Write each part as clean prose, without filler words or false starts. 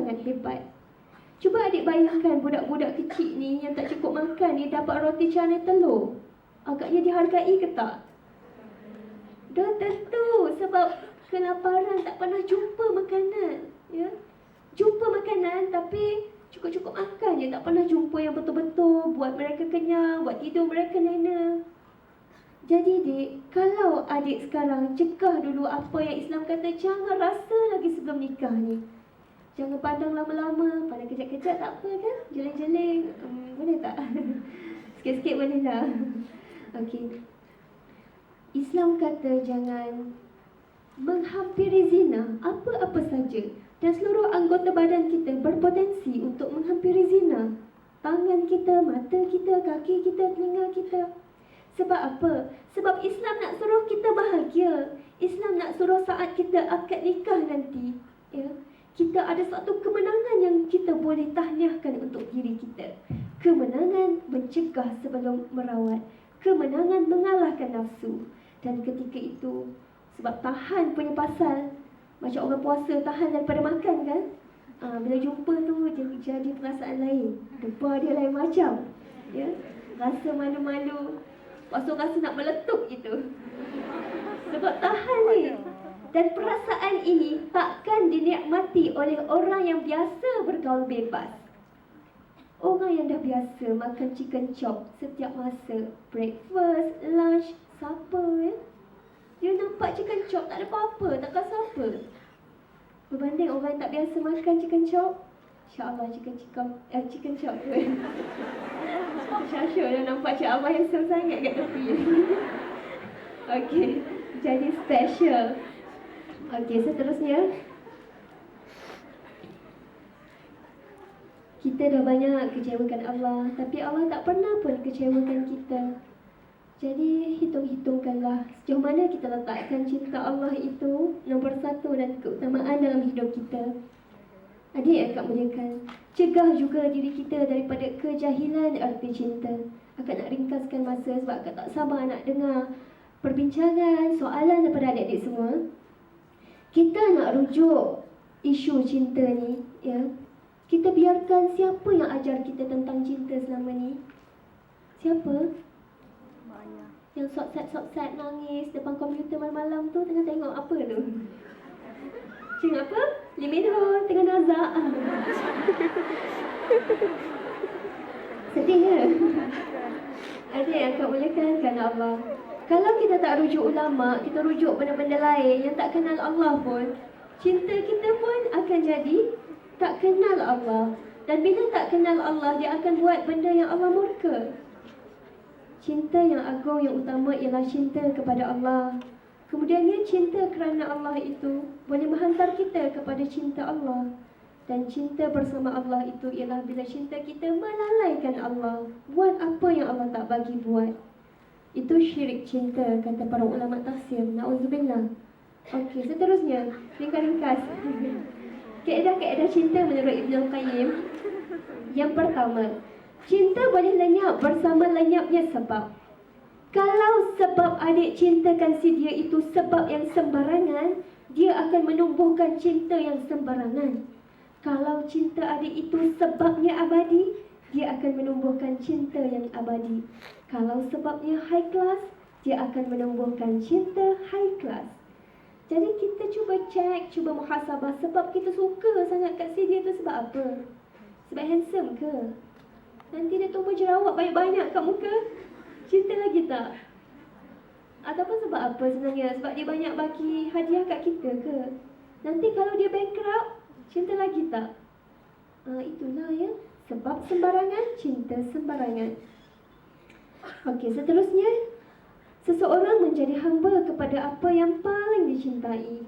sangat hebat. Cuba adik bayangkan budak-budak kecil ni yang tak cukup makan ni dapat roti canai telur. Agaknya dihargai ke tak? Dah tentu, sebab kelaparan tak pernah jumpa makanan, ya. Jumpa makanan tapi cukup-cukup makan je, tak pernah jumpa yang betul-betul buat mereka kenyang, buat tidur mereka lena. Jadi dik, kalau adik sekarang cegah dulu apa yang Islam kata, jangan rasa lagi sebelum nikah ni. Jangan pandang lama-lama, pandang kejap-kejap tak apa kan? Jeling-jeling, boleh tak? Sikit-sikit boleh lah. Okey. Islam kata jangan menghampiri zina apa-apa saja. Dan seluruh anggota badan kita berpotensi untuk menghampiri zina. Tangan kita, mata kita, kaki kita, telinga kita. Sebab apa? Sebab Islam nak suruh kita bahagia. Islam nak suruh saat kita akad nikah nanti, ya, kita ada satu kemenangan yang kita boleh tahniahkan untuk diri kita. Kemenangan mencegah sebelum merawat. Kemenangan mengalahkan nafsu. Dan ketika itu, sebab tahan punya pasal, macam orang puasa tahan daripada makan kan? Bila jumpa tu jadi perasaan lain. Depa dia lain macam, ya? Rasa malu-malu, lepas rasa nak meletup gitu. Sebab tahan ni. Dan perasaan ini takkan dinikmati oleh orang yang biasa bergaul bebas. Orang yang dah biasa makan chicken chop setiap masa, breakfast, lunch, supper, ya. Dia nampak chicken chop tak ada apa-apa, tak rasa apa. Berbanding orang yang tak biasa makan chicken chop, insya-Allah chicken chop tu. Syasha dah nampak Cik Abah handsome sangat kat tepi. Okey, jadi special. Okey, seterusnya. Kita dah banyak kecewakan Allah, tapi Allah tak pernah pun kecewakan kita. Jadi hitung-hitungkanlah sejauh mana kita letakkan cinta Allah itu nombor satu dan keutamaan dalam hidup kita. Adik yang Kak muliakan, cegah juga diri kita daripada kejahilan arti cinta. Akak nak ringkaskan masa sebab akak tak sabar nak dengar perbincangan, soalan daripada adik-adik semua. Kita nak rujuk isu cinta ni, ya. Kita biarkan siapa yang ajar kita tentang cinta selama ni? Siapa? Yang sok-sat nangis depan komputer malam-malam tu tengah tengok apa tu? Cing apa? Lee Min Ho tengah nazak. Sedih ke? Adik yang Kak muliakan kerana Allah. Kalau kita tak rujuk ulama, kita rujuk benda-benda lain yang tak kenal Allah pun, cinta kita pun akan jadi tak kenal Allah. Dan bila tak kenal Allah, dia akan buat benda yang Allah murka. Cinta yang agung, yang utama ialah cinta kepada Allah. Kemudiannya cinta kerana Allah itu boleh menghantar kita kepada cinta Allah. Dan cinta bersama Allah itu ialah bila cinta kita melalaikan Allah, buat apa yang Allah tak bagi buat. Itu syirik cinta, kata para ulama tafsir. Na'udzubillah. Okey, seterusnya, ringkas-ringkas. Kaedah-kaedah cinta menurut Ibn Al-Qayyim. Yang pertama, cinta boleh lenyap bersama lenyapnya sebab. Kalau sebab adik cintakan si dia itu sebab yang sembarangan, dia akan menumbuhkan cinta yang sembarangan. Kalau cinta adik itu sebabnya abadi, dia akan menumbuhkan cinta yang abadi. Kalau sebabnya high class, dia akan menumbuhkan cinta high class. Jadi kita cuba cek, cuba muhasabah sebab kita suka sangat kat si dia tu sebab apa? Sebab handsome ke? Nanti dia tumbuh jerawat banyak-banyak kat muka, cinta lagi tak? Ataupun sebab apa sebenarnya? Sebab dia banyak bagi hadiah kat kita ke? Nanti kalau dia bankrupt, cinta lagi tak? Itulah ya, sebab sembarangan, cinta sembarangan. Okey, seterusnya, seseorang menjadi hamba kepada apa yang paling dicintai.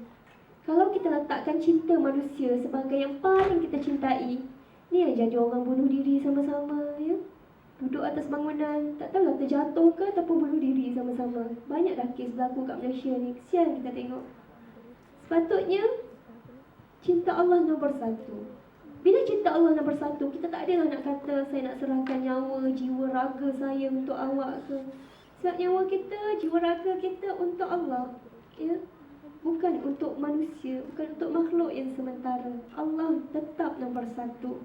Kalau kita letakkan cinta manusia sebagai yang paling kita cintai, ni yang jadi orang bunuh diri sama-sama, ya. Duduk atas bangunan, tak tahulah terjatuh ke ataupun bunuh diri sama-sama. Banyak dah kes berlaku kat Malaysia ni, kesian kita tengok. Sepatutnya cinta Allah nombor satu. Bila cinta Allah nombor satu, kita tak adalah nak kata saya nak serahkan nyawa, jiwa, raga saya untuk awak ke. Sebab nyawa kita, jiwa, raga kita untuk Allah, ya. bukan untuk manusia, bukan untuk makhluk yang sementara. Allah tetap nombor satu.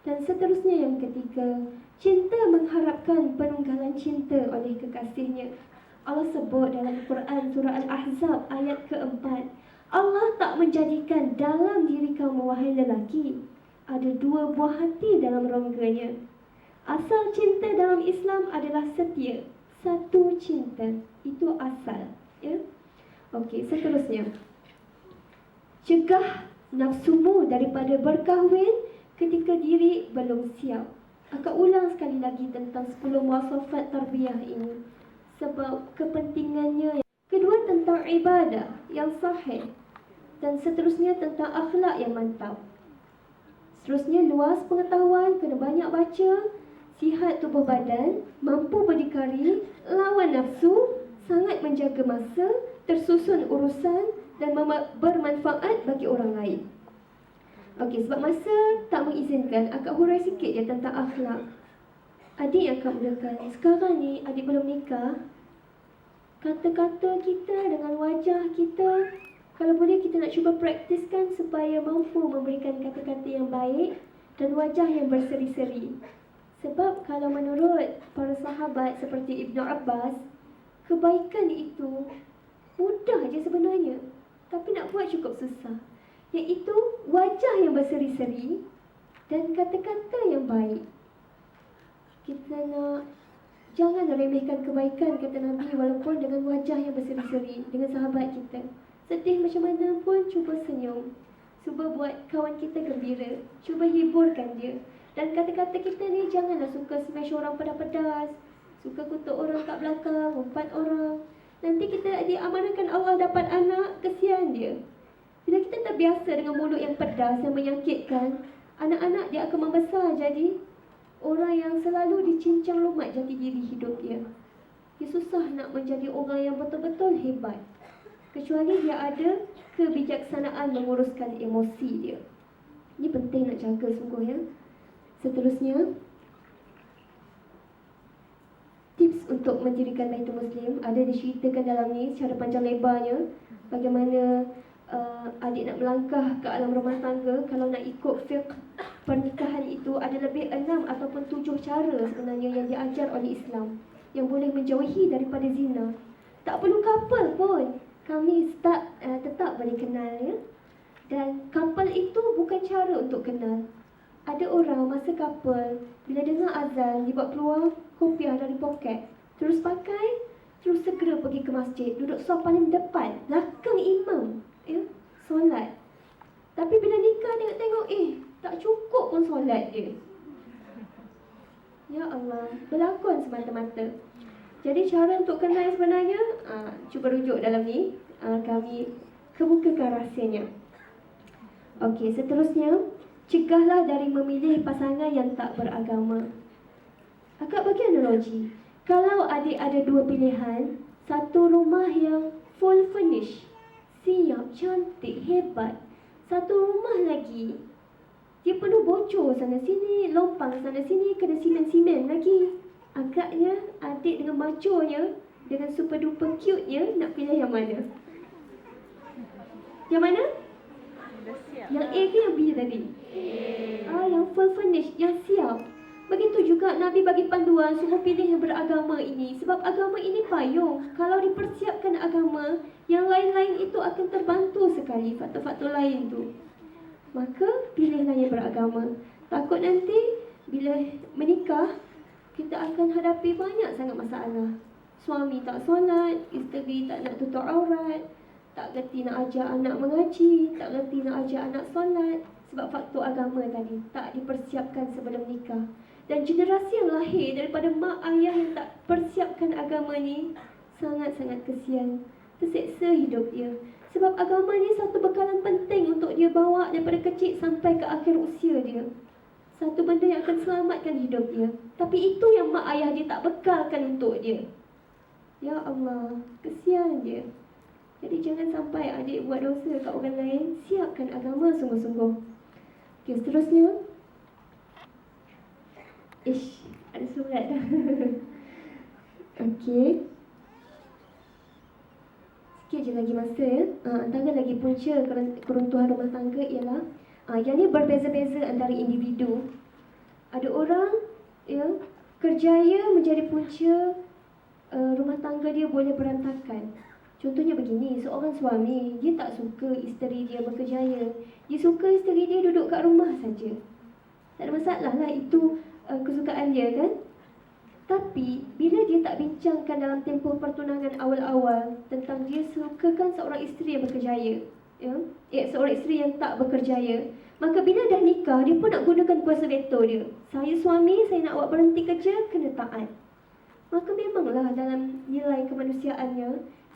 Dan seterusnya yang ketiga, cinta mengharapkan penunggalan cinta oleh kekasihnya. Allah sebut dalam Quran surah Al-Ahzab ayat keempat, Allah tak menjadikan dalam diri kamu wahai lelaki ada dua buah hati dalam rongganya. Asal cinta dalam Islam adalah setia, satu cinta. Itu asal, ya. Okey, seterusnya. Cegah nafsumu daripada berkahwin ketika diri belum siap. Akak ulang sekali lagi tentang 10 muasafat tarbiyah ini sebab kepentingannya. Kedua, tentang ibadah yang sahih, dan seterusnya tentang akhlak yang mantap. Seterusnya, luas pengetahuan, kena banyak baca, sihat tubuh badan, mampu berdikari, lawan nafsu, sangat menjaga masa, tersusun urusan dan bermanfaat bagi orang lain. Okey, sebab masa tak mengizinkan, akak hurai sikit je tentang akhlak. Adik yang akak mulakan, sekarang ni adik belum nikah, kata-kata kita dengan wajah kita, kalau boleh kita nak cuba praktiskan supaya mampu memberikan kata-kata yang baik dan wajah yang berseri-seri. Sebab kalau menurut para sahabat seperti Ibnu Abbas, kebaikan itu mudah je sebenarnya, tapi nak buat cukup susah. Iaitu wajah yang berseri-seri dan kata-kata yang baik. Kita nak jangan remehkan kebaikan, kata Nabi, walaupun dengan wajah yang berseri-seri dengan sahabat kita. Sedih macam mana pun, cuba senyum. Cuba buat kawan kita gembira. Cuba hiburkan dia. Dan kata-kata kita ni janganlah suka smash orang pedas-pedas, suka kutuk orang kat belakang, umpat orang. Nanti kita diamanahkan Allah dapat anak, kesian dia. Bila kita terbiasa dengan mulut yang pedas, yang menyakitkan, anak-anak dia akan membesar jadi orang yang selalu dicincang lumat jati diri hidup dia. Dia susah nak menjadi orang yang betul-betul hebat, kecuali dia ada kebijaksanaan menguruskan emosi dia. Ini penting nak jaga sungguh, ya. Seterusnya, tips untuk mendirikan Baitul Muslim ada diceritakan dalam ni secara panjang lebarnya. Bagaimana adik nak melangkah ke alam rumah tangga. Kalau nak ikut fiqh pernikahan itu, ada lebih 6 ataupun 7 cara sebenarnya yang diajar oleh Islam yang boleh menjauhi daripada zina. Tak perlu couple pun, kami tetap boleh kenal, ya. Dan couple itu bukan cara untuk kenal. Ada orang masa couple, bila dengar azan, dia buat keluar kopiah dari poket, terus pakai, terus segera pergi ke masjid, duduk saf paling depan, belakang imam, ya, solat. Tapi bila nikah, tengok tak cukup pun solat dia. Ya Allah, berlakon semata-mata. Jadi cara untuk kenal sebenarnya, cuba rujuk dalam ni, kami kemukakan rahsianya. Okey, seterusnya, cegahlah dari memilih pasangan yang tak beragama. Akak bagi analogi, kalau adik ada 2 pilihan, satu rumah yang full furnish, siap, cantik, hebat, satu rumah lagi dia penuh bocor sana sini, lompang sana sini, kena simen-simen lagi. Agaknya adik dengan macornya, dengan super duper cute-nya, nak pilih yang mana? Yang mana? Yang A ke yang B tadi? Yang full furnish, yang siap. Begitu juga Nabi bagi panduan suruh pilih yang beragama ini. Sebab agama ini payung. Kalau dipersiapkan agama, yang lain-lain itu akan terbantu sekali, faktor-faktor lain tu. Maka pilihlah yang beragama. Takut nanti bila menikah, kita akan hadapi banyak sangat masalah. Suami tak solat, isteri tak nak tutup aurat, tak gerti nak ajar anak mengaji, tak gerti nak ajar anak solat. Sebab faktor agama tadi tak dipersiapkan sebelum nikah. Dan generasi yang lahir daripada mak ayah yang tak persiapkan agama ni, sangat-sangat kesian, terseksa hidup dia. Sebab agama ni satu bekalan penting untuk dia bawa daripada kecil sampai ke akhir usia dia. Satu benda yang akan selamatkan hidup dia. Tapi itu yang mak ayah dia tak bekalkan untuk dia. Ya Allah, kesian dia. Jadi jangan sampai adik buat dosa kat orang lain. Siapkan agama sungguh-sungguh. Okey, seterusnya. Ada surat dah. Okey. Sikit je lagi masa ya. Antara lagi punca keruntuhan rumah tangga ialah yang ni berbeza-beza antara individu. Ada orang ya kerjaya menjadi punca rumah tangga dia boleh berantakan. Contohnya begini, seorang suami dia tak suka isteri dia berkerjaya. Dia suka isteri dia duduk kat rumah saja. Tak ada masalah lah, itu kesukaan dia kan. Tapi bila dia tak bincangkan dalam tempoh pertunangan awal-awal tentang dia sukakan seorang isteri yang berkerjaya, ya, seorang isteri yang tak berkerjaya, maka bila dah nikah dia pun nak gunakan kuasa veto dia. Saya suami, saya nak awak berhenti kerja, kena taat. Maka memanglah dalam nilai kemanusiaannya,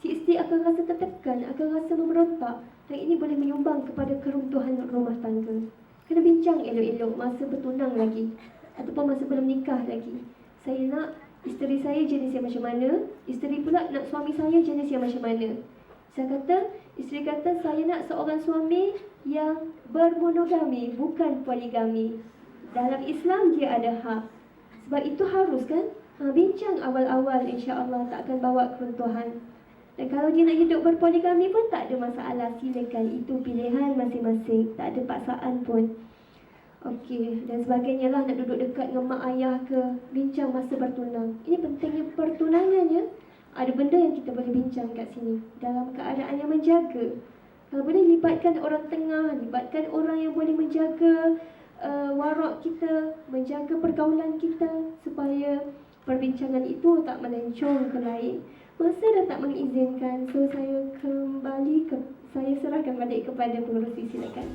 si isteri akan rasa tertekan, akan rasa memberontak, dan ini boleh menyumbang kepada keruntuhan rumah tangga. Kena bincang elok-elok masa bertunang lagi ataupun masa belum nikah lagi. Saya nak isteri saya jenis yang macam mana, isteri pula nak suami saya jenis yang macam mana. Isteri kata saya nak seorang suami yang bermonogami, bukan poligami. Dalam Islam dia ada hak. Sebab itu harus kan, bincang awal-awal, insya-Allah tak akan bawa keruntuhan. Dan kalau dia nak hidup berpoligami pun tak ada masalah, silakan, itu pilihan masing-masing, tak ada paksaan pun. Okey, dan sebagainya lah, nak duduk dekat dengan mak ayah ke, bincang masa bertunang. Ini pentingnya pertunangannya. Ada benda yang kita boleh bincang kat sini dalam keadaan yang menjaga. Kalau boleh libatkan orang tengah, libatkan orang yang boleh menjaga warak kita, menjaga pergaulan kita supaya perbincangan itu tak melencong ke lain. Masa dah tak mengizinkan, so saya serahkan balik kepada pengerusi, silakan.